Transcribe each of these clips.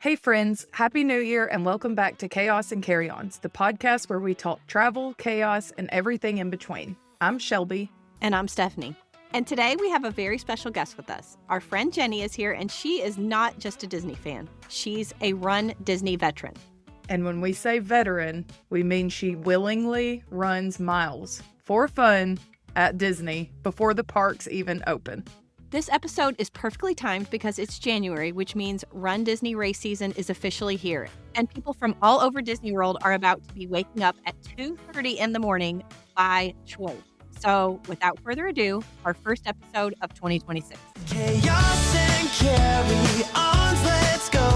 Hey friends, Happy New Year and welcome back to Chaos and Carry-Ons, the podcast where we talk travel, chaos, and everything in between. I'm Shelby. And I'm Stephanie. And today we have a very special guest with us. Our friend Jenny is here, and she is not just a Disney fan. She's a Run Disney veteran. And when we say veteran, we mean she willingly runs miles for fun at Disney before the parks even open. This episode is perfectly timed because it's January, which means Run Disney race season is officially here. And people from all over Disney World are about to be waking up at 2:30 in the morning by choice. So without further ado, our first episode of 2026. Chaos and carry-ons, let's go.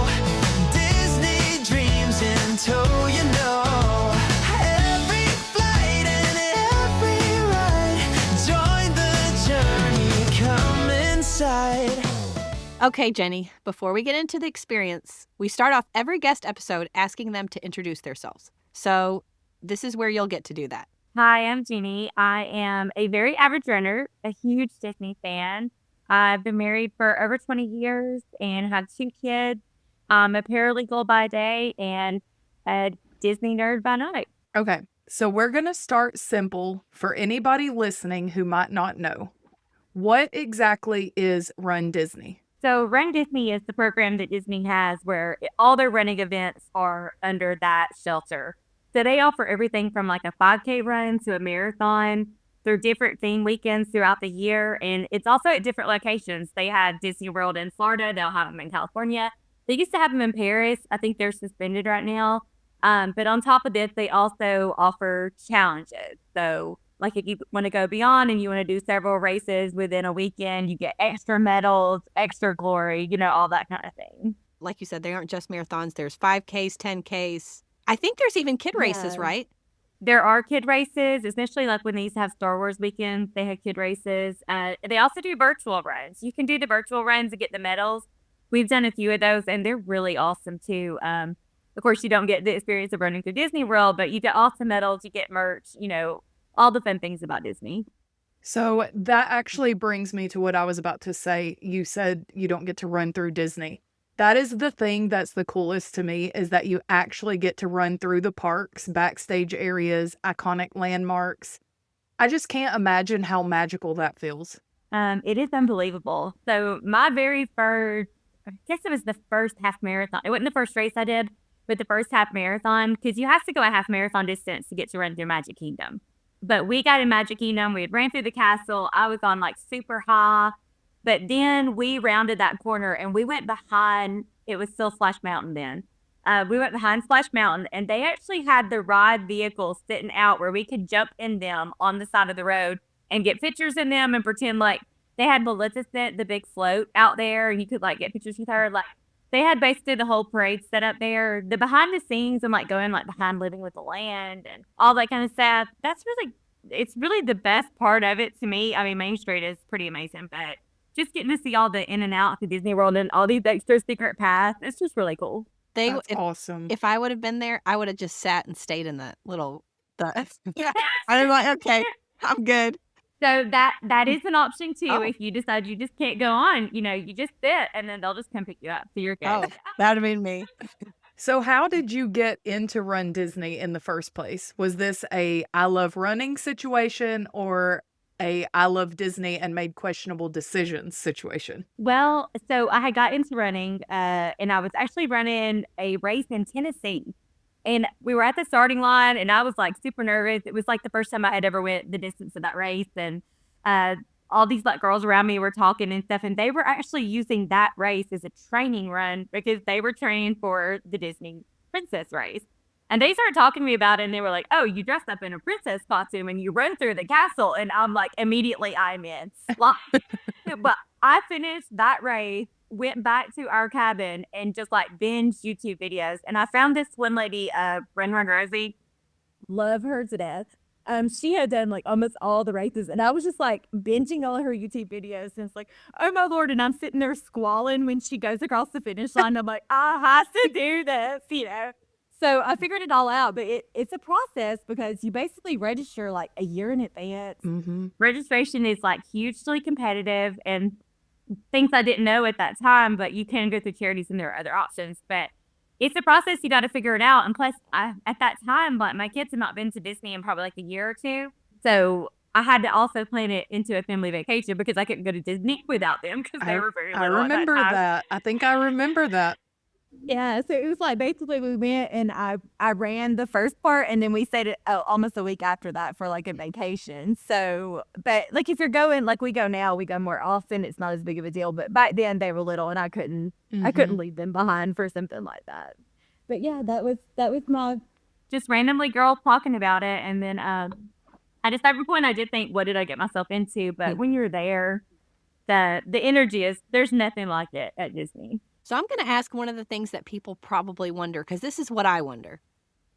Disney dreams in tow, you know. Every flight and every ride. Join the journey, come inside. Okay, Jenny, before we get into the experience, we start off every guest episode asking them to introduce themselves. So this is where you'll get to do that. Hi, I'm Jeannie. I am a very average runner, a huge Disney fan. I've been married for over 20 years and have 2 kids. I'm a paralegal by day and a Disney nerd by night. Okay, so we're going to start simple for anybody listening who might not know. What exactly is Run Disney? So Run Disney is the program that Disney has where all their running events are under that shelter. So they offer everything from like a 5K run to a marathon through different theme weekends throughout the year. And it's also at different locations. They have Disney World in Florida. They'll have them in California. They used to have them in Paris. I think they're suspended right now. But on top of this, they also offer challenges. So like if you want to go beyond and you want to do several races within a weekend, you get extra medals, extra glory, all that kind of thing. Like you said, they aren't just marathons. There's 5Ks, 10Ks. I think there's even kid races, right? There are kid races, especially like when they used to have Star Wars weekends, they had kid races. They also do virtual runs. You can do the virtual runs and get the medals. We've done a few of those, and they're really awesome, too. Of course, you don't get the experience of running through Disney World, but you get awesome medals, you get merch, all the fun things about Disney. So that actually brings me to what I was about to say. You said you don't get to run through Disney. That is the thing that's the coolest to me, is that you actually get to run through the parks, backstage areas, iconic landmarks. I just can't imagine how magical that feels. It is unbelievable. So my very first, I guess it was the first half marathon. It wasn't the first race I did, but the first half marathon, because you have to go a half marathon distance to get to run through Magic Kingdom. But we got in Magic Kingdom. We had ran through the castle. I was on like super high. But then we rounded that corner and we went behind, it was still Splash Mountain then. We went behind Splash Mountain and they actually had the ride vehicles sitting out where we could jump in them on the side of the road and get pictures in them and pretend like they had Maleficent, the big float out there, and you could like get pictures with her. Like they had basically the whole parade set up there. The behind the scenes and like going like behind Living with the Land and all that kind of stuff. It's really the best part of it to me. I mean, Main Street is pretty amazing, but just getting to see all the in and out to Disney World and all these extra secret paths, it's just really cool. That's awesome. If I would have been there, I would have just sat and stayed in the little. I'm like, okay, I'm good. So that is an option too. Oh. If you decide you just can't go on, you just sit and then they'll just come pick you up. So you're good. Oh, that'd have been me. So how did you get into Run Disney in the first place? Was this a I love running situation or a I love Disney and made questionable decisions situation? Well, so I had got into running and I was actually running a race in Tennessee. And we were at the starting line and I was like super nervous. It was like the first time I had ever went the distance of that race. And all these like girls around me were talking and stuff. And they were actually using that race as a training run because they were training for the Disney princess race. And they started talking to me about it and they were like, oh, you dressed up in a princess costume and you run through the castle. And I'm like, immediately I'm in. But I finished that race, went back to our cabin and just like binged YouTube videos. And I found this one lady, Run Rosie, love her to death. She had done like almost all the races and I was just like binging all of her YouTube videos and it's like, oh my Lord. And I'm sitting there squalling when she goes across the finish line. I'm like, I have to do this, So I figured it all out, but it's a process because you basically register like a year in advance. Mm-hmm. Registration is like hugely competitive and things I didn't know at that time, but you can go through charities and there are other options. But it's a process. You got to figure it out. And plus, at that time, like my kids had not been to Disney in probably like a year or two. So I had to also plan it into a family vacation because I couldn't go to Disney without them because they were very I little at that remember time. that. I think I remember that. Yeah, so it was like basically we went and I ran the first part and then we stayed almost a week after that for like a vacation. So, but like if you're going like we go now, we go more often. It's not as big of a deal. But back then they were little and I couldn't leave them behind for something like that. But yeah, that was my Just randomly girl talking about it. And then at a certain point, I did think, what did I get myself into? But when you're there, the energy is, there's nothing like it at Disney. So I'm going to ask one of the things that people probably wonder, because this is what I wonder.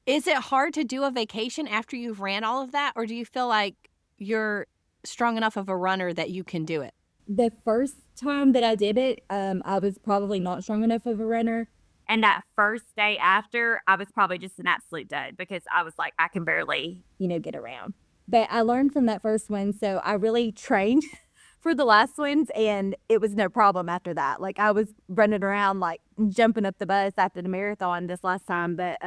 Is it hard to do a vacation after you've ran all of that? Or do you feel like you're strong enough of a runner that you can do it? the first time that I did it. I was probably not strong enough of a runner. And that first day after, I was probably just an absolute dud because I was like, I can barely, Get around. But I learned from that first one, so I really trained for the last ones, and it was no problem after that. Like I was running around, like jumping up the bus after the marathon this last time. But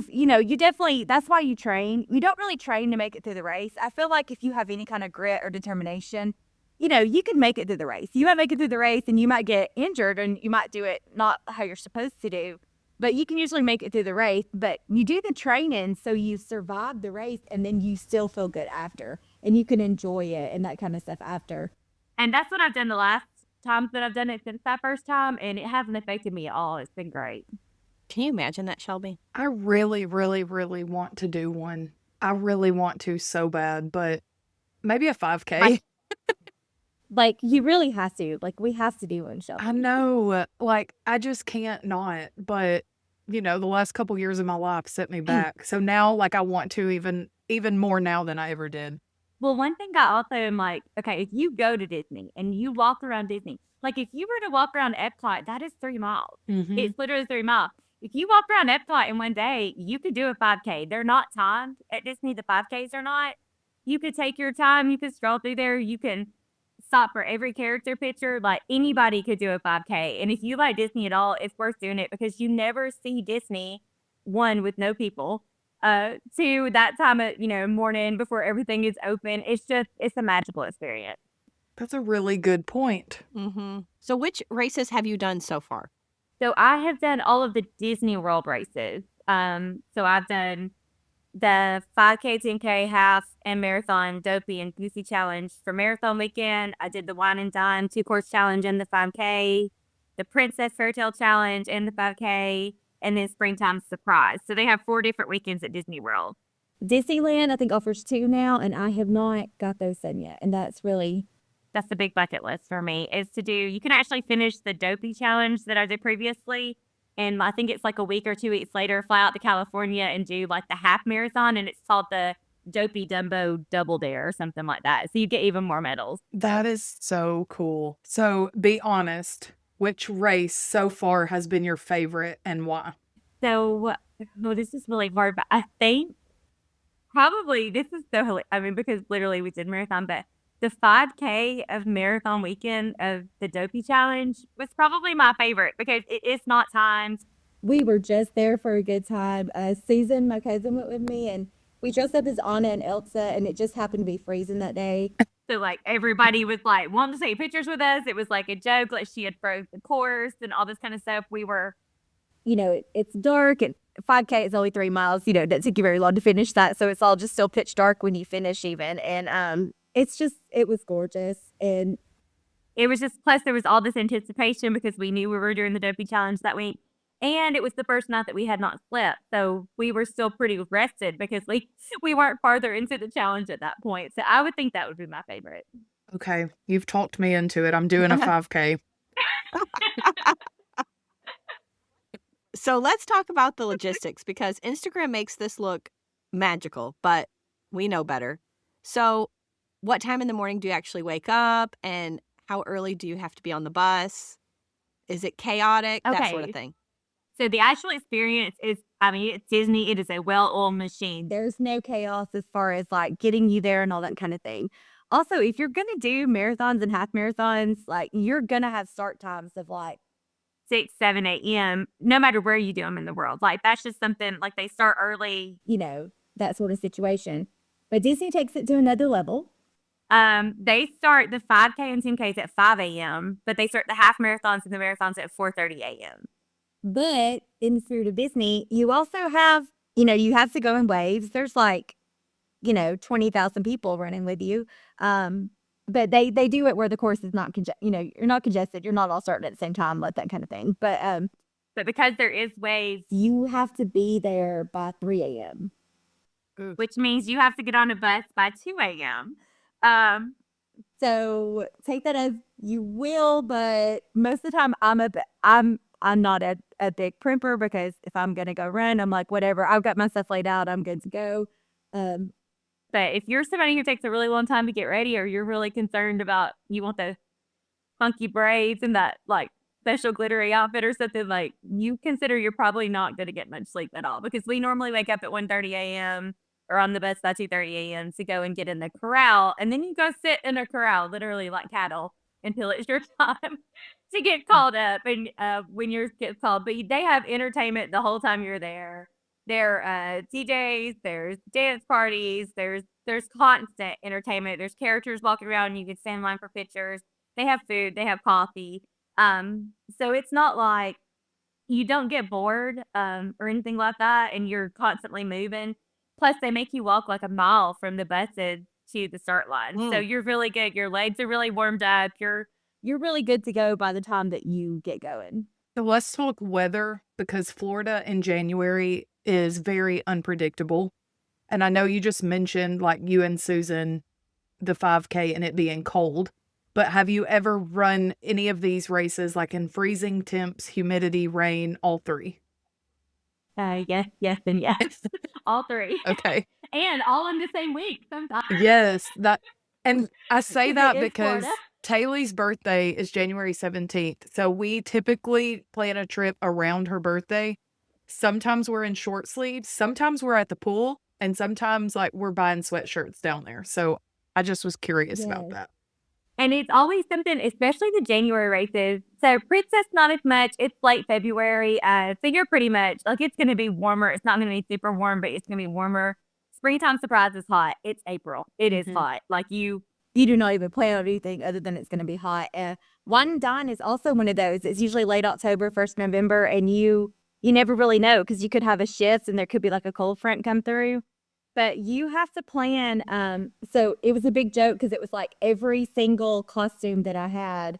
you definitely, that's why you train. You don't really train to make it through the race. I feel like if you have any kind of grit or determination, you can make it through the race. You might make it through the race and you might get injured and you might do it not how you're supposed to do. But you can usually make it through the race. But you do the training so you survive the race and then you still feel good after. And you can enjoy it and that kind of stuff after. and that's what I've done the last times that I've done it since that first time. And it hasn't affected me at all. It's been great. Can you imagine that, Shelby? I really, really, really want to do one. I really want to so bad, but maybe a 5K. Like, you really have to. Like, we have to do one, Shelby. I know, like, I just can't not, but, the last couple years of my life set me back. So now, like, I want to even more now than I ever did. Well, one thing I also am like, okay, if you go to Disney and you walk around Disney, like if you were to walk around Epcot, that is 3 miles. Mhm. It's literally 3 miles. If you walk around Epcot in one day, you could do a 5K. They're not timed at Disney. The 5Ks are not. You could take your time. You could stroll through there. You can stop for every character picture. Like anybody could do a 5K. And if you like Disney at all, it's worth doing it because you never see Disney, one, with no people. Two, that time of, morning before everything is open. It's a magical experience. That's a really good point. Mm-hmm. So which races have you done so far? So I have done all of the Disney World races. So I've done the 5K, 10K, half, and marathon, Dopey and Goofy Challenge for marathon weekend. I did the Wine and Dine 2-course challenge and the 5K, the Princess Fairytale Challenge and the 5K, and then Springtime Surprise. So they have 4 different weekends at Disney World. Disneyland, I think, offers 2 now, and I have not got those done yet. And that's the big bucket list for me is to do, you can actually finish the Dopey Challenge that I did previously. And I think it's like a week or 2 weeks later, fly out to California and do like the half marathon. And it's called the Dopey Dumbo Double Dare or something like that. So you get even more medals. That is so cool. So be honest, which race so far has been your favorite and why? So, well, this is really hard, but I think probably this is so hilarious. I mean, because literally we did marathon, but the 5K of marathon weekend of the Dopey Challenge was probably my favorite because it is not timed. we were just there for a good time. Susan, my cousin, went with me, and we dressed up as Anna and Elsa, and it just happened to be freezing that day. So like everybody was like wanting to take pictures with us. It was like a joke, like she had froze the course and all this kind of stuff. We were It's dark, and 5K is only 3 miles. It doesn't take you very long to finish that, so it's all just still pitch dark when you finish even. And it was gorgeous. And it was just, plus there was all this anticipation because we knew we were doing the Dopey Challenge that week. And it was the first night that we had not slept. So we were still pretty rested because we weren't farther into the challenge at that point. So I would think that would be my favorite. Okay, you've talked me into it. I'm doing a 5K. So let's talk about the logistics because Instagram makes this look magical, but we know better. So what time in the morning do you actually wake up and how early do you have to be on the bus? Is it chaotic? That sort of thing. So the actual experience is, it's Disney. It is a well-oiled machine. there's no chaos as far as like getting you there and all that kind of thing. Also, if you're going to do marathons and half marathons, like you're going to have start times of like 6, 7 a.m., no matter where you do them in the world. Like, that's just something, like, they start early. That sort of situation. But Disney takes it to another level. They start the 5K and 10Ks at 5 a.m., but they start the half marathons and the marathons at 4:30 a.m. But in the spirit of Disney, you also have, you have to go in waves. There's 20,000 people running with you. But they do it where the course is not, you're not congested. You're not all starting at the same time, like that kind of thing. But because there is waves, you have to be there by 3 a.m. which means you have to get on a bus by 2 a.m. So take that as you will, but most of the time I'm not a big primper, because if I'm gonna go run, I'm like, whatever, I've got my stuff laid out, I'm good to go. But if you're somebody who takes a really long time to get ready, or you're really concerned about, you want the funky braids and that like special glittery outfit or something, like, you consider you're probably not going to get much sleep at all, because we normally wake up at 1:30 a.m. or on the bus by 2:30 a.m. to go and get in the corral, and then you go sit in a corral literally like cattle until it's your time to get called up, and when yours gets called. But they have entertainment the whole time you're there. There are DJs, there's dance parties, there's constant entertainment. There's characters walking around, and you can stand in line for pictures. They have food, they have coffee. So it's not like you don't get bored or anything like that, and you're constantly moving. Plus, they make you walk like a mile from the buses to the start line. So you're really good. Your legs are really warmed up. You're really good to go by the time that you get going. So let's talk weather, because Florida in January is very unpredictable. And I know you just mentioned, like, you and Susan, the 5K and it being cold. But have you ever run any of these races like in freezing temps, humidity, rain, all three? Yes, and yes. All three. Okay. And all in the same week sometimes. Yes, and I say that It is because Florida. Taylor's birthday is January 17th. So we typically plan a trip around her birthday. Sometimes we're in short sleeves, sometimes we're at the pool, and sometimes like we're buying sweatshirts down there. So I just was curious about Yes. that. And it's always something, especially the January races. So Princess, not as much. It's late February. So you're pretty much like, it's going to be warmer. It's not going to be super warm, but it's going to be warmer. Springtime surprise is hot. It's April. It is hot. Like you do not even plan on anything other than it's going to be hot. Wine and Dine is also one of those. It's usually late October, 1st November, and you never really know, because you could have a shift and there could be like a cold front come through. But you have to plan. So it was a big joke, because it was like every single costume that I had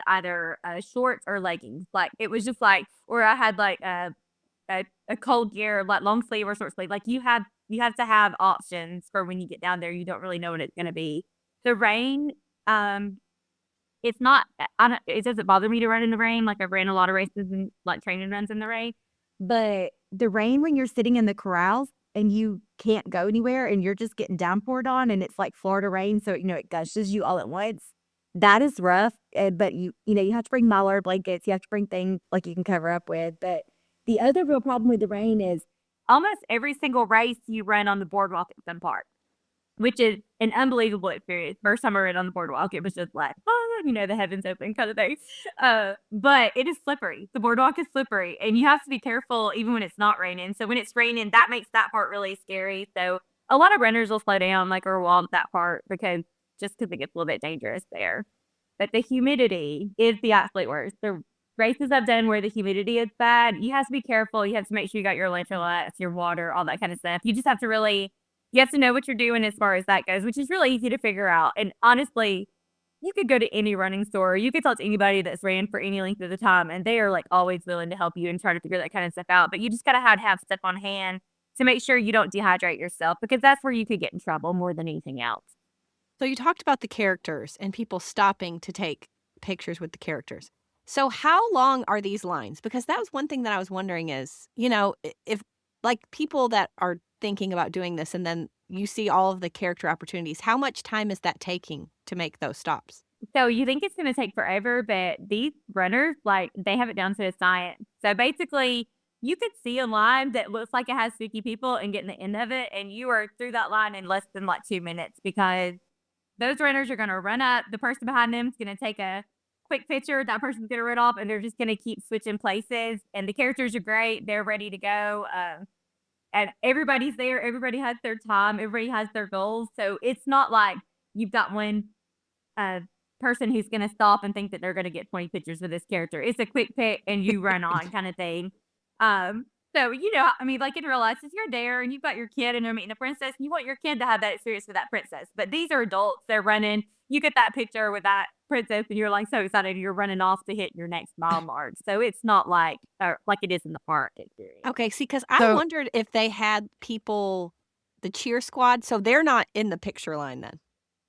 either shorts or leggings. Like it was just like, or I had like a cold gear, like long sleeve or short sleeve. Like you have to have options for when you get down there. You don't really know what it's going to be. The rain, it's not, it doesn't bother me to run in the rain. Like I've ran a lot of races and like training runs in the rain. But the rain, when you're sitting in the corrals and you can't go anywhere and you're just getting downpoured on, and it's like Florida rain, so it gushes you all at once, that is rough. But you have to bring Mylar blankets. You have to bring things like you can cover up with. But the other real problem with the rain is almost every single race you run on the boardwalk at some part, which is an unbelievable experience. First time I ran on the boardwalk, it was just like, the heavens open kind of thing. But it is slippery. The boardwalk is slippery, and you have to be careful even when it's not raining. So when it's raining, that makes that part really scary. So a lot of runners will slow down, like, or walk that part, because it gets a little bit dangerous there. But the humidity is the absolute worst. The races I've done where the humidity is bad, you have to be careful. You have to make sure you got your electrolytes, your water, all that kind of stuff. You just have to you have to know what you're doing as far as that goes, which is really easy to figure out. And honestly, you could go to any running store. You could talk to anybody that's ran for any length of the time, and they are like always willing to help you and try to figure that kind of stuff out. But you just got to have stuff on hand to make sure you don't dehydrate yourself, because that's where you could get in trouble more than anything else. So you talked about the characters and people stopping to take pictures with the characters. So how long are these lines? Because that was one thing that I was wondering is, if like people that are thinking about doing this and then you see all of the character opportunities, how much time is that taking to make those stops? So you think it's going to take forever, but these runners, like, they have it down to a science. So basically, you could see a line that looks like it has 50 people and getting the end of it, and you are through that line in less than like 2 minutes, because those runners are going to run up. The person behind them is going to take a quick picture, that person's gonna run off, and they're just gonna keep switching places. And the characters are great; they're ready to go, and everybody's there. Everybody has their time. Everybody has their goals. So it's not like you've got one uh, person who's gonna stop and think that they're gonna get 20 pictures with this character. It's a quick pick and you run on kind of thing. So I mean, like in real life, if you're there and you've got your kid and they're meeting a princess, you want your kid to have that experience with that princess. But these are adults; they're running. You get that picture with that princess, and you're like so excited. You're running off to hit your next mile mark. So it's not like it is in the park experience. Okay, see, because I So- wondered if they had people, the cheer squad, so they're not in the picture line then.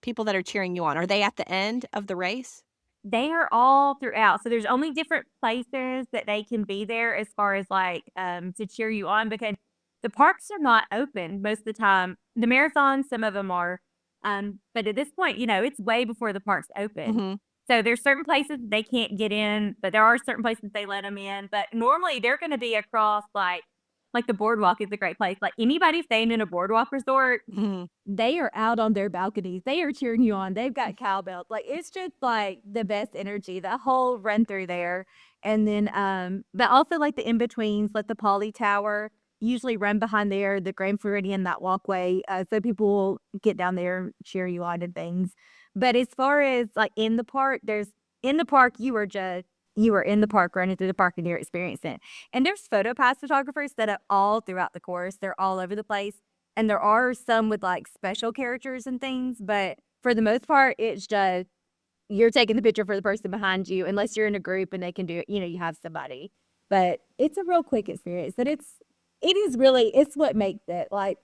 People that are cheering you on, are they at the end of the race? They are all throughout. So there's only different places that they can be there as far as to cheer you on, because the parks are not open most of the time. The marathons, some of them are. But at this point, it's way before the parks open. Mhm. So there's certain places they can't get in, but there are certain places they let them in. But normally they're going to be across like the boardwalk is a great place. Like anybody staying in a boardwalk resort, Mhm. They are out on their balconies. They are cheering you on. They've got cowbells. Like it's just like the best energy, the whole run through there. And then but also like the in-betweens, like the Poly Tower, usually run behind there, the Grand Floridian, that walkway. So people will get down there and cheer you on and things. But as far as like in the park, you are in the park, running through the park, and you're experiencing it. And there's photo pass photographers set up all throughout the course. They're all over the place. And there are some with like special characters and things, but for the most part, it's just you're taking the picture for the person behind you, unless you're in a group and they can do it, you have somebody. But it's a real quick experience. And it's what makes it like.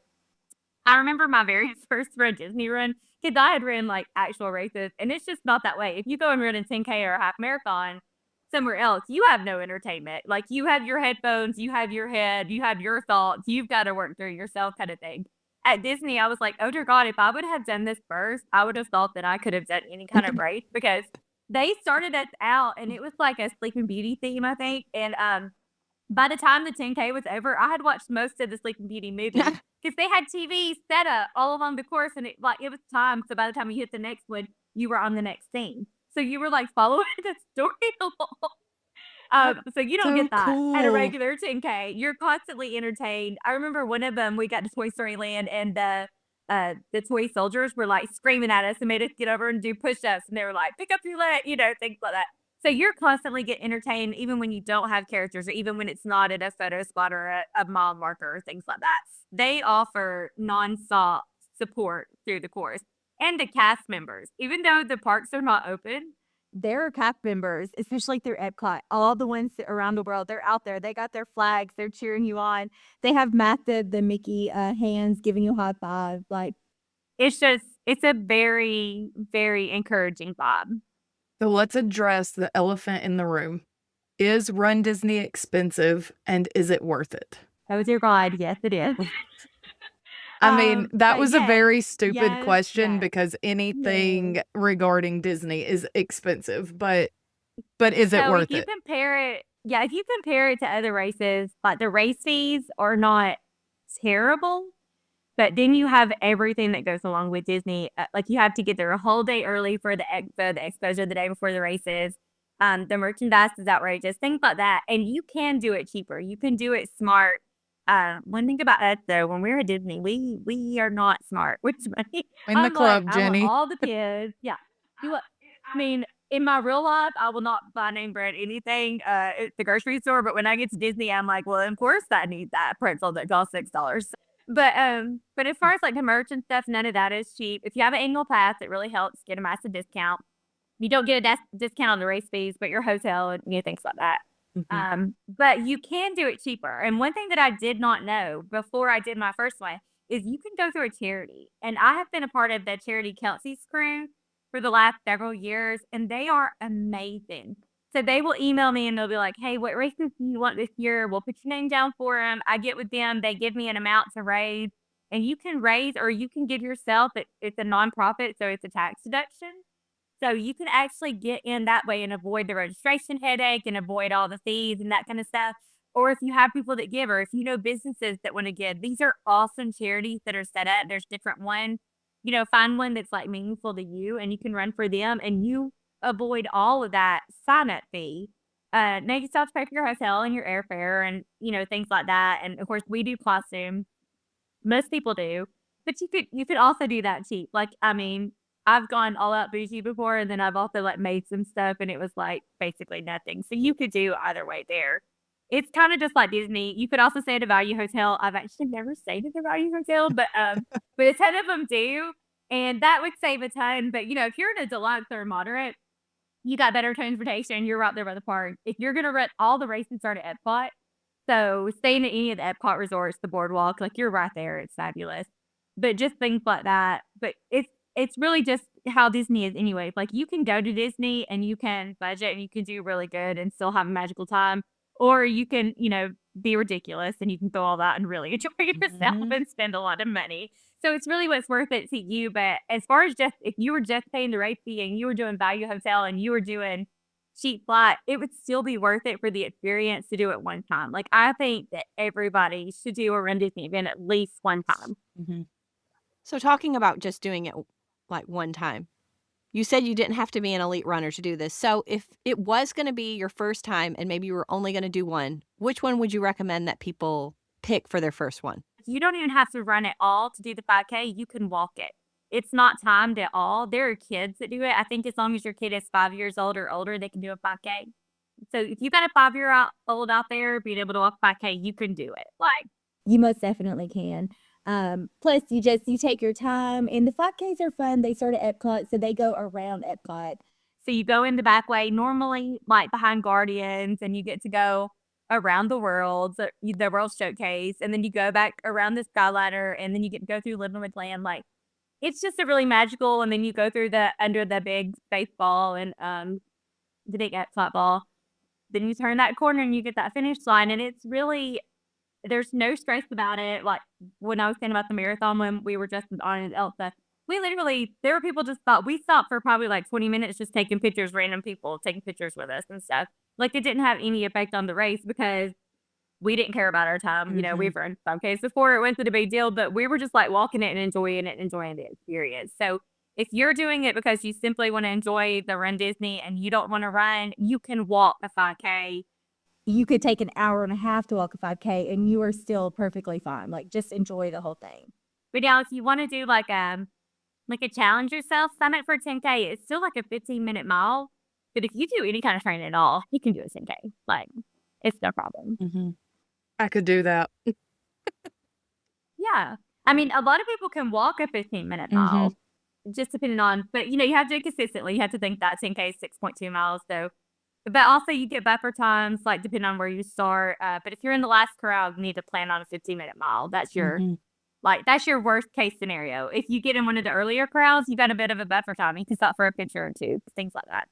I remember my very first Disney run, because I had ran like actual races, and it's just not that way. If you go and run a 10K or a half marathon somewhere else, you have no entertainment. Like you have your headphones, you have your head, you have your thoughts, you've got to work through yourself kind of thing. At Disney, I was like, oh dear God, if I would have done this first, I would have thought that I could have done any kind of race, because they started us out and it was like a Sleeping Beauty theme, I think. And by the time the 10K was over, I had watched most of the Sleeping Beauty movie, because they had TV set up all along the course, and it was time. So by the time you hit the next one, you were on the next scene. So you were like following the story along. So you don't So get that at a cool. regular 10K. You're constantly entertained. I remember one of them, we got to Toy Story Land, and the toy soldiers were like screaming at us and made us get over and do push-ups, and they were like, pick up your leg, things like that. So you're constantly getting entertained, even when you don't have characters, or even when it's not at a photo spot or a mile marker or things like that. They offer nonstop support through the course. And the cast members, even though the parks are not open, There are cast members, especially through Epcot. All the ones around the world, they're out there. They got their flags. They're cheering you on. They have the Mickey hands giving you a high five. Like it's a very, very encouraging vibe. So let's address the elephant in the room. Is Run Disney expensive, and is it worth it? Oh dear God, yes, it is. I mean, that but was a yes, very stupid yes, question, yes. because anything regarding Disney is expensive, but is it So worth if you it? compare it, if you compare it to other races, like the race fees are not terrible, but then you have everything that goes along with Disney. Like you have to get there a whole day early for the exposure the day before the races. The merchandise is outrageous, things like that. And you can do it cheaper. You can do it smart. One thing about us though, when we're at Disney, we are not smart with money. In the club, I want Jenny. all the kids. Yeah. I mean, in my real life, I will not buy name brand anything at the grocery store. But when I get to Disney, I'm like, well, of course I need that pretzel that costs $6. But as far as like the merch and stuff, none of that is cheap. If you have an annual pass, it really helps get a massive discount. You don't get a discount on the race fees, but your hotel and things like that. But you can do it cheaper. And one thing that I did not know before I did my first one is you can go through a charity. And I have been a part of the charity Kelsey's Crew for the last several years, and they are amazing. So they will email me and they'll be like, hey, what races do you want this year? We'll put your name down for them. I get with them. They give me an amount to raise. And you can raise, or you can give yourself. It's a nonprofit, so it's a tax deduction. So you can actually get in that way and avoid the registration headache and avoid all the fees and that kind of stuff. Or if you have people that give, or if you know businesses that want to give, these are awesome charities that are set up. There's different ones. Find one that's like meaningful to you, and you can run for them. And you avoid all of that sign-up fee. Now you still have to pay for your hotel and your airfare and, things like that. And of course, we do costume. Most people do, but you could also do that cheap. Like, I mean, I've gone all out bougie before, and then I've also like made some stuff, and it was like basically nothing. So you could do either way there. It's kind of just like Disney. You could also stay at a value hotel. I've actually never stayed at a value hotel, but a ton of them do, and that would save a ton. But if you're in a deluxe or a moderate, you got better transportation. You're right there by the park. If you're gonna rent, all the races start at Epcot. So staying at any of the Epcot resorts, the boardwalk, like you're right there. It's fabulous. But just things like that. But it's really just how Disney is anyway. Like you can go to Disney and you can budget and you can do really good and still have a magical time. Or you can, be ridiculous and you can throw all that and really enjoy yourself and spend a lot of money. So it's really what's worth it to you. But as far as just if you were just paying the rate fee and you were doing value hotel and you were doing cheap flight, it would still be worth it for the experience to do it one time. Like I think that everybody should do a Run Disney event at least one time. Mm-hmm. So talking about just doing it like one time, you said you didn't have to be an elite runner to do this. So if it was going to be your first time and maybe you were only going to do one, which one would you recommend that people pick for their first one? You don't even have to run it all to do the 5K. You can walk it. It's not timed at all. There are kids that do it. I think as long as your kid is 5 years old or older, they can do a 5K. So if you got a 5-year-old out there being able to walk 5K, you can do it. Like You most definitely can. Plus, you take your time, and the 5Ks are fun. They start at Epcot, so they go around Epcot. So you go in the back way, normally like behind Guardians, and you get to go around the world, the World Showcase, and then you go back around the Skyliner, and then you get to go through Little Land. Like it's just a really magical, and then you go through under the big space ball and the big Epcot ball. Then you turn that corner and you get that finish line, and it's really there's no stress about it. Like when I was saying about the marathon when we were just on Elsa, there were people we stopped for probably like 20 minutes just taking pictures, random people taking pictures with us and stuff. Like it didn't have any effect on the race because we didn't care about our time. We've run 5Ks before. It wasn't a big deal, but we were just like walking it and enjoying the experience. So if you're doing it because you simply want to enjoy the Run Disney and you don't want to run, you can walk a 5K. You could take an hour and a half to walk a 5K and you are still perfectly fine. Like just enjoy the whole thing. But now if you want to do like a challenge yourself, sign up for a 10K. It's still like a 15-minute mile. But if you do any kind of training at all, you can do a 10K. Like it's no problem. Mm-hmm. I could do that. Yeah. I mean, a lot of people can walk a 15-minute mile, just depending on, but you have to do it consistently. You have to think that 10K is 6.2 miles. So, but also you get buffer times, like depending on where you start. But if you're in the last crowd, you need to plan on a 15-minute mile. That's your, that's your worst case scenario. If you get in one of the earlier crowds, you got a bit of a buffer time. You can stop for a picture or two, things like that.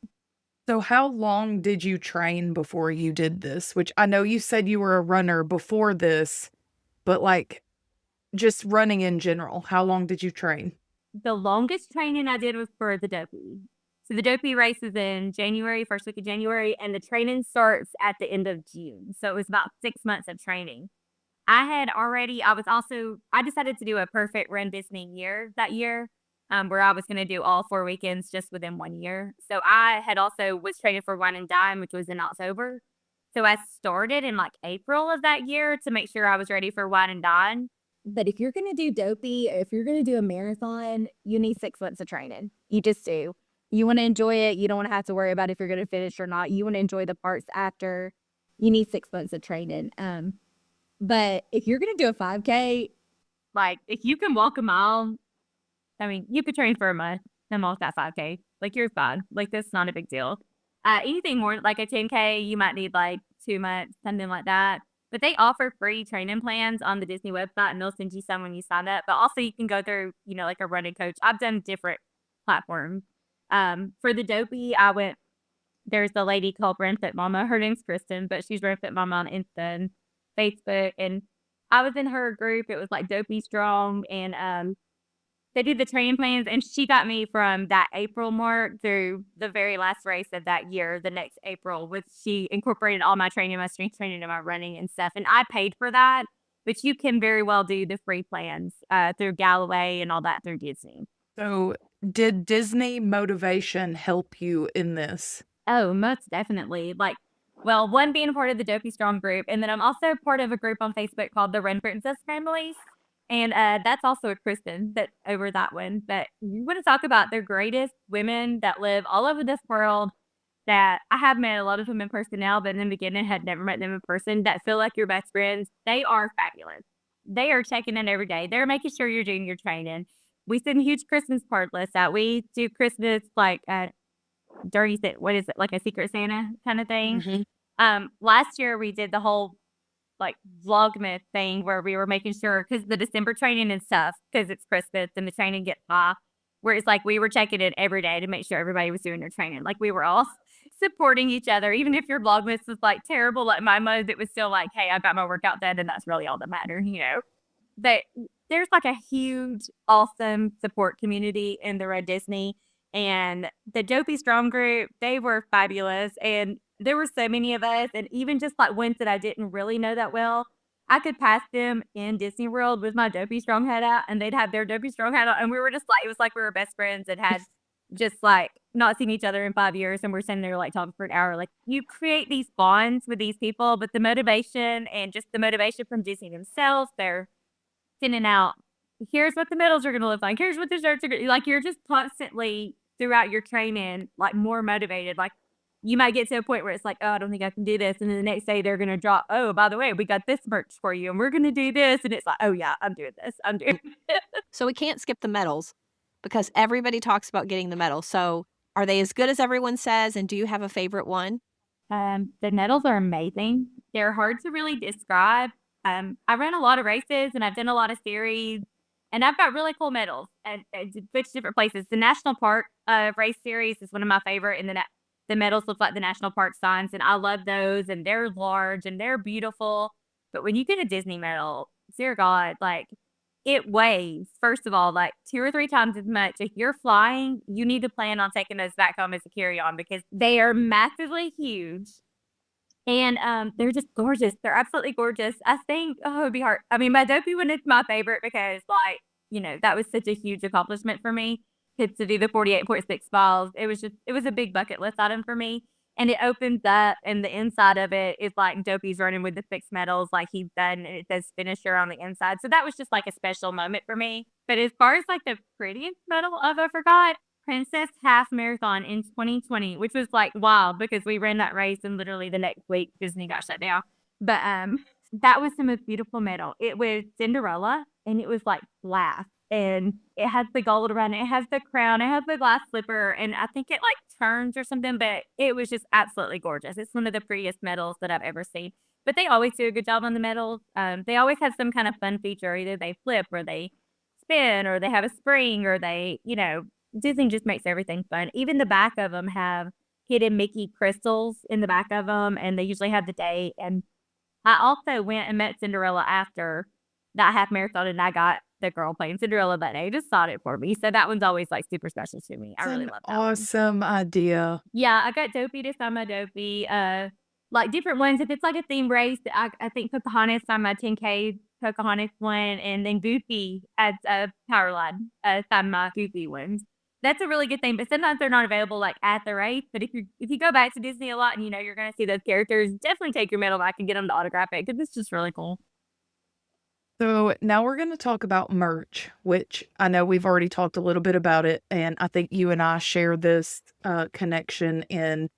So how long did you train before you did this? Which I know you said you were a runner before this, but like just running in general, how long did you train? The longest training I did was for the Dopey. So the Dopey race is in January, first week of January, and the training starts at the end of June. So it was about 6 months of training. I decided to do a perfect Run Disney year that year. Where I was going to do all 4 weekends just within 1 year. So I had also was training for Wine and Dine, which was in October. So I started in like April of that year to make sure I was ready for Wine and Dine. But if you're going to do Dopey, if you're going to do a marathon, you need 6 months of training. You just do. You want to enjoy it. You don't want to have to worry about if you're going to finish or not. You want to enjoy the parts after. You need 6 months of training. But if you're going to do a 5K, like if you can walk a mile, I mean, you could train for a month and walk that 5K. Like, you're fine. Like, that's not a big deal. Anything more like a 10K, you might need like 2 months, something like that. But they offer free training plans on the Disney website, and they'll send you some when you sign up. But also, you can go through, like a running coach. I've done different platforms. For the Dopey, there's a lady called Run Fit Mama. Her name's Kristen, but she's Run Fit Mama on Insta and Facebook. And I was in her group. It was like Dopey Strong, and they did the training plans, and she got me from that April mark through the very last race of that year, the next April, she incorporated all my training, my strength training, and my running and stuff. And I paid for that, but you can very well do the free plans through Galloway and all that through Disney. So Did Disney motivation help you in this? Oh, most definitely. Like, well, one being part of the Dopey Strong group, and then I'm also part of a group on Facebook called the Run Princess Families, and that's also a Kristen that over that one. But you want to talk about the greatest women that live all over this world. That I have met a lot of them in person now, but in the beginning had never met them in person. That feel like your best friends. They are fabulous. They are checking in every day. They're making sure you're doing your training. We send huge Christmas card lists out. We do Christmas like what is it, like a Secret Santa kind of thing. Mhm. Last year we did the whole like Vlogmas thing where we were making sure because the December training and stuff, because it's Christmas and the training gets off, where it's like we were checking in every day to make sure everybody was doing their training. Like we were all supporting each other, even if your Vlogmas was like terrible, like my mode, it was still like, hey, I got my workout done, and that's really all that matters, you know. But there's like a huge, awesome support community in the Red Disney. And the Dopey Strong group, they were fabulous. And there were so many of us, and even just like ones that I didn't really know that well, I could pass them in Disney World with my Dopey Strong hat out, and they'd have their Dopey Strong hat on. And we were just like, it was like we were best friends and had just like not seen each other in 5 years. And we're sitting there like talking for an hour. Like you create these bonds with these people, but the motivation and just the motivation from Disney themselves, they're sending out, here's what the medals are going to look like. Here's what the shirts are going to like. You're just constantly throughout your training, like more motivated. Like you might get to a point where it's like, oh, I don't think I can do this. And then the next day they're going to drop, oh, by the way, we got this merch for you and we're going to do this. And it's like, oh yeah, I'm doing this. I'm doing this. So we can't skip the medals because everybody talks about getting the medals. So are they as good as everyone says? And do you have a favorite one? The medals are amazing. They're hard to really describe. I ran a lot of races and I've done a lot of series, and I've got really cool medals at which different places. The National Park race series is one of my favorite, and the medals look like the National Park signs, and I love those, and they're large and they're beautiful. But when you get a Disney medal, dear God, like it weighs, first of all, like 2 or 3 times as much. If you're flying, you need to plan on taking those back home as a carry-on because they are massively huge. And they're just gorgeous. They're absolutely gorgeous. I think, oh, it'd be hard. I mean, my Dopey one is my favorite because, like, you know, that was such a huge accomplishment for me to do the 48.6 miles. It was a big bucket list item for me. And it opens up, and the inside of it is like Dopey's running with the 6 medals, like he's done, and it says finisher on the inside. So that was just like a special moment for me. But as far as like the prettiest medal of I forgot, Princess Half Marathon in 2020, which was like wild because we ran that race and literally the next week Disney got shut down. But that was the most beautiful medal. It was Cinderella and it was like glass and it has the gold around it. It has the crown. It has the glass slipper, and I think it like turns or something. But it was just absolutely gorgeous. It's one of the prettiest medals that I've ever seen. But they always do a good job on the medals. They always have some kind of fun feature. Either they flip or they spin or they have a spring or they, you know, Disney just makes everything fun. Even the back of them have hidden Mickey crystals in the back of them, and they usually have the date. And I also went and met Cinderella after that half marathon, and I got the girl playing Cinderella that day. Just saw it for me. So that one's always like super special to me. I really love that one. Awesome idea. Yeah, I got Dopey to sign my Dopey. Like different ones. If it's like a theme race, I think Pocahontas signed my 10K Pocahontas one, and then Goofy as a Powerline signed my Goofy ones. That's a really good thing, but sometimes they're not available like at the race. But if you go back to Disney a lot and you know you're going to see those characters, definitely take your medal back and get them to autograph it because it's just really cool. So now we're going to talk about merch, which I know we've already talked a little bit about it, and I think you and I share this connection in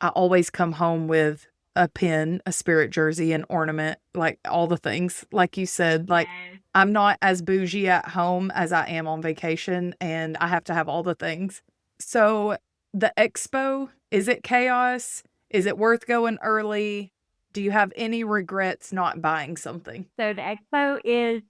I always come home with a pin, a Spirit jersey, an ornament, like all the things. Like you said, like Yes. I'm not as bougie at home as I am on vacation, and I have to have all the things. So the expo, is it chaos? Is it worth going early? Do you have any regrets not buying something? So the expo is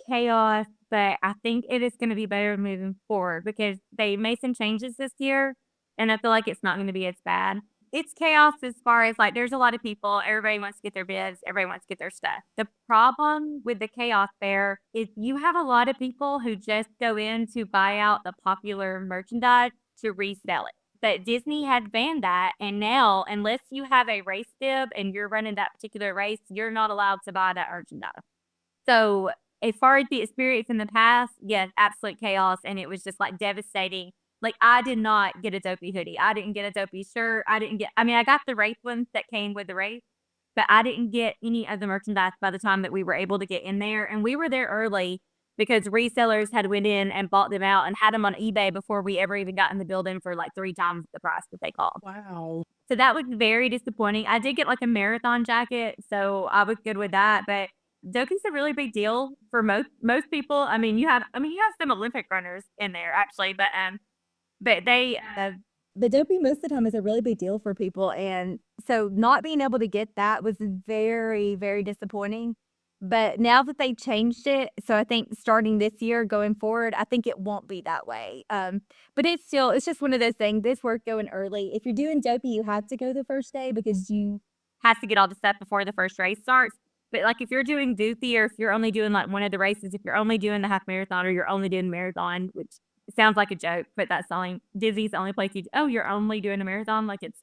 chaos, but I think it is going to be better moving forward because they made some changes this year, and I feel like it's not going to be as bad. It's chaos as far as like there's a lot of people, everybody wants to get their bids, everybody wants to get their stuff. The problem with the chaos fair is you have a lot of people who just go in to buy out the popular merchandise to resell it. But Disney had banned that, and now unless you have a race bib and you're running that particular race, you're not allowed to buy that merchandise. So as far as the experience in the past, yes, absolute chaos. And it was just like devastating. Like, I did not get a dopey hoodie. I didn't get a dopey shirt. I got the race ones that came with the race, but I didn't get any of the merchandise by the time that we were able to get in there. And we were there early because resellers had went in and bought them out and had them on eBay before we ever even got in the building for like 3 times the price that they cost. Wow. So that was very disappointing. I did get like a marathon jacket, so I was good with that. But Doki's a really big deal for most people. You have some Olympic runners in there actually, but they The dopey most of the time is a really big deal for people. And so not being able to get that was very, very disappointing. But now that they changed it, so I think starting this year going forward, I think it won't be that way. But it's just one of those things. It's worth going early. If you're doing dopey, you have to go the first day because you has to get all the stuff before the first race starts. But like if you're doing Goofy or if you're only doing like one of the races, if you're only doing the half marathon or you're only doing marathon, which it sounds like a joke, but that's only Disney's the only place you're only doing a marathon, like it's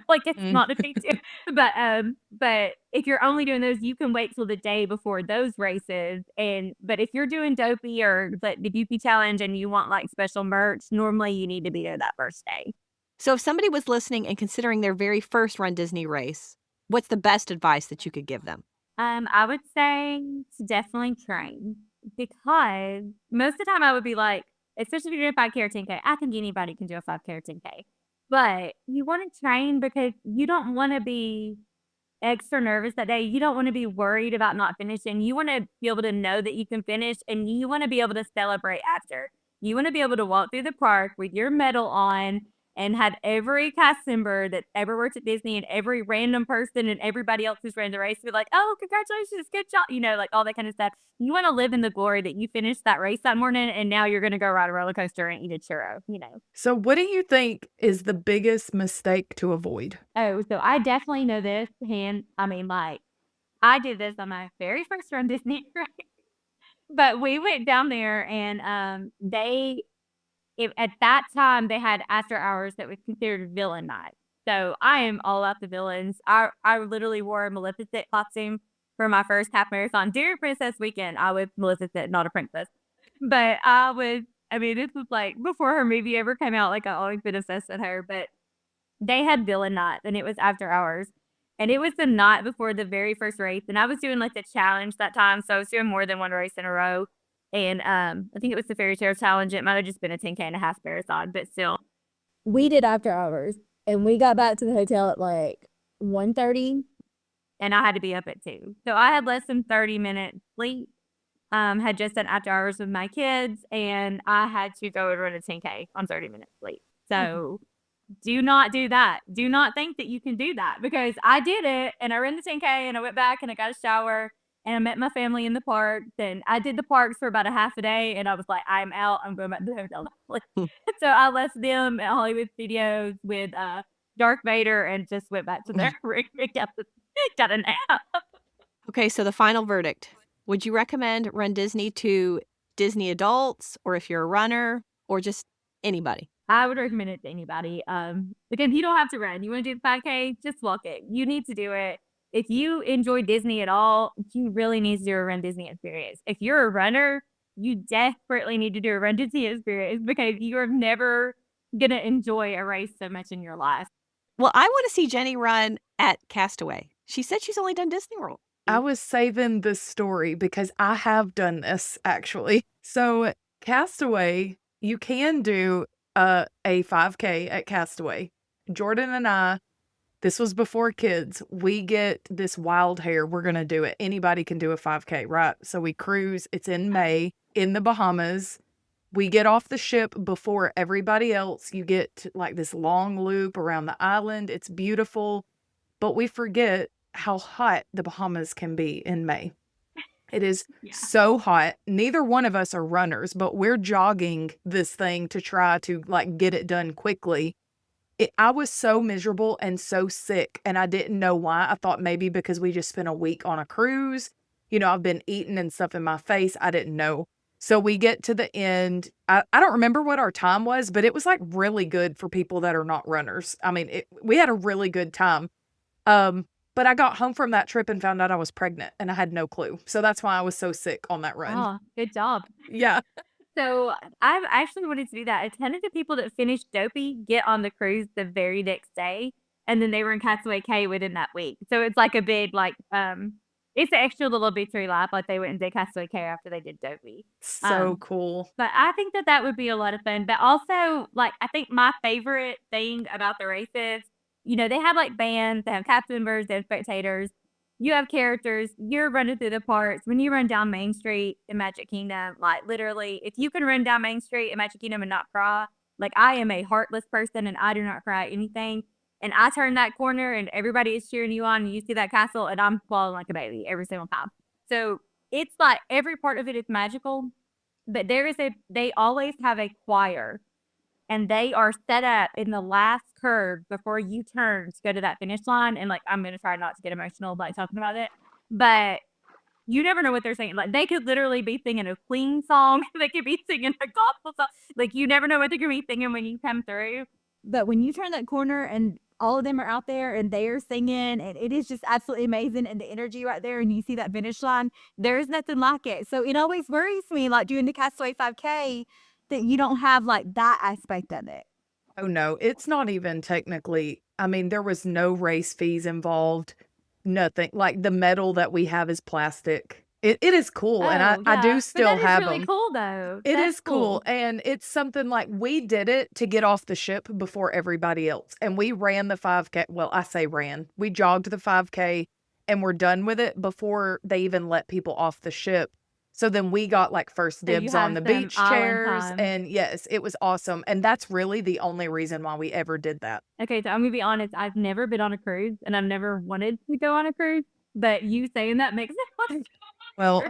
like it's not a big deal. But if you're only doing those, you can wait till the day before those races. But if you're doing Dopey or the Dopey Challenge and you want like special merch, normally you need to be there that first day. So if somebody was listening and considering their very first Run Disney race, what's the best advice that you could give them? I would say to definitely train because most of the time I would be like, especially if you're doing a 5K or 10K, I think anybody can do a 5K or 10K. But you want to train because you don't want to be extra nervous that day. You don't want to be worried about not finishing. You want to be able to know that you can finish and you want to be able to celebrate after. You want to be able to walk through the park with your medal on and have every cast member that ever worked at Disney and every random person and everybody else who's ran the race be like, oh, congratulations, good job, like all that kind of stuff. You want to live in the glory that you finished that race that morning and now you're going to go ride a roller coaster and eat a churro. So what do you think is the biggest mistake to avoid? Oh, so I definitely know this. And I did this on my very first Run Disney race. But we went down there and at that time, they had after hours that was considered villain night. So I am all out the villains. I literally wore a Maleficent costume for my first half marathon. During Princess Weekend, I was Maleficent, not a princess. But this was like before her movie ever came out. Like, I've always been obsessed with her. But they had villain night, and it was after hours. And it was the night before the very first race. And I was doing like the challenge that time. So I was doing more than one race in a row. And I think it was the Fairy Tale Challenge. It might have just been a 10K and a half marathon, but still. we did after hours and we got back to the hotel at like 1:30. And I had to be up at 2. So I had less than 30 minutes sleep. Had just done after hours with my kids, and I had to go and run a 10K on 30 minutes sleep. So do not do that. Do not think that you can do that because I did it and I ran the 10K and I went back and I got a shower and I met my family in the park. Then I did the parks for about a half a day and I was like, I'm out. I'm going back to the hotel. So I left them at Hollywood Studios with Darth Vader and just went back to their room and got a nap. Okay, so the final verdict. Would you recommend Run Disney to Disney adults, or if you're a runner, or just anybody? I would recommend it to anybody because you don't have to run. You want to do the 5K, just walk it. You need to do it. If you enjoy Disney at all, you really need to do a Run Disney experience. If you're a runner, you desperately need to do a Run Disney experience because you're never going to enjoy a race so much in your life. Well, I want to see Jenny run at Castaway. She said she's only done Disney World. I was saving this story because I have done this actually. So Castaway, you can do a 5K at Castaway. Jordan and I, this was before kids, we get this wild hair. We're going to do it. Anybody can do a 5K, right? So we cruise. It's in May in the Bahamas. We get off the ship before everybody else. You get like this long loop around the island. It's beautiful, but we forget how hot the Bahamas can be in May. It is so hot. Neither one of us are runners, but we're jogging this thing to try to like get it done quickly. I was so miserable and so sick, and I didn't know why. I thought maybe because we just spent a week on a cruise. I've been eating and stuff in my face. I didn't know. So we get to the end. I don't remember what our time was, but it was like really good for people that are not runners. I mean, we had a really good time. But I got home from that trip and found out I was pregnant and I had no clue. So that's why I was so sick on that run. Oh, good job. Yeah. So I've actually wanted to do that. A ton of the people that finished Dopey get on the cruise the very next day, and then they were in Castaway Cay within that week. So it's like a big it's an extra little victory lap. Like they went and did Castaway Cay after they did Dopey. So cool. But I think that would be a lot of fun. But also, like, I think my favorite thing about the races, they have like bands, they have cast members, they have spectators. You have characters, you're running through the parks. When you run down Main Street in Magic Kingdom, like literally, if you can run down Main Street in Magic Kingdom and not cry, like I am a heartless person and I do not cry at anything. And I turn that corner and everybody is cheering you on and you see that castle and I'm falling like a baby every single time. So it's like every part of it is magical, but they always have a choir and they are set up in the last curve before you turn to go to that finish line. And like, I'm going to try not to get emotional by talking about it, but you never know what they're saying. Like they could literally be singing a Queen song. They could be singing a gospel song. Like you never know what they're going to be singing when you come through. But when you turn that corner and all of them are out there and they're singing and it is just absolutely amazing and the energy right there and you see that finish line, there's nothing like it. So it always worries me, like doing the Castaway 5K, that you don't have like that aspect of it. Oh, no, it's not even technically. I mean, there was no race fees involved, nothing. Like the medal that we have is plastic. It is cool, and I do still but that have is really them. cool though. It That's is cool, and it's something like we did it to get off the ship before everybody else, and we ran the 5K. Well, I say ran. We jogged the 5K, and we're done with it before they even let people off the ship. So then we got like first So you dibs on have the some beach island chairs, time. and yes, it was awesome. And that's really the only reason why we ever did that. Okay, so I'm gonna be honest. I've never been on a cruise, and I've never wanted to go on a cruise. But you saying that makes it fun. Well,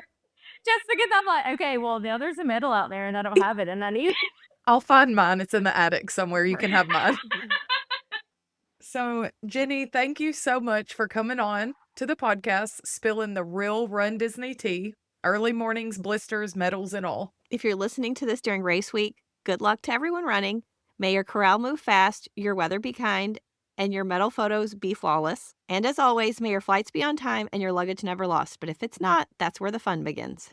Just because I'm like, okay, well now there's a medal out there, and I don't have it, and I need. I'll find mine. It's in the attic somewhere. You can have mine. So, Jenny, thank you so much for coming on to the podcast, spilling the real Run Disney tea, early mornings, blisters, medals, and all. If you're listening to this during race week, good luck to everyone running. May your corral move fast, your weather be kind, and your medal photos be flawless. And as always, may your flights be on time and your luggage never lost. But if it's not, that's where the fun begins.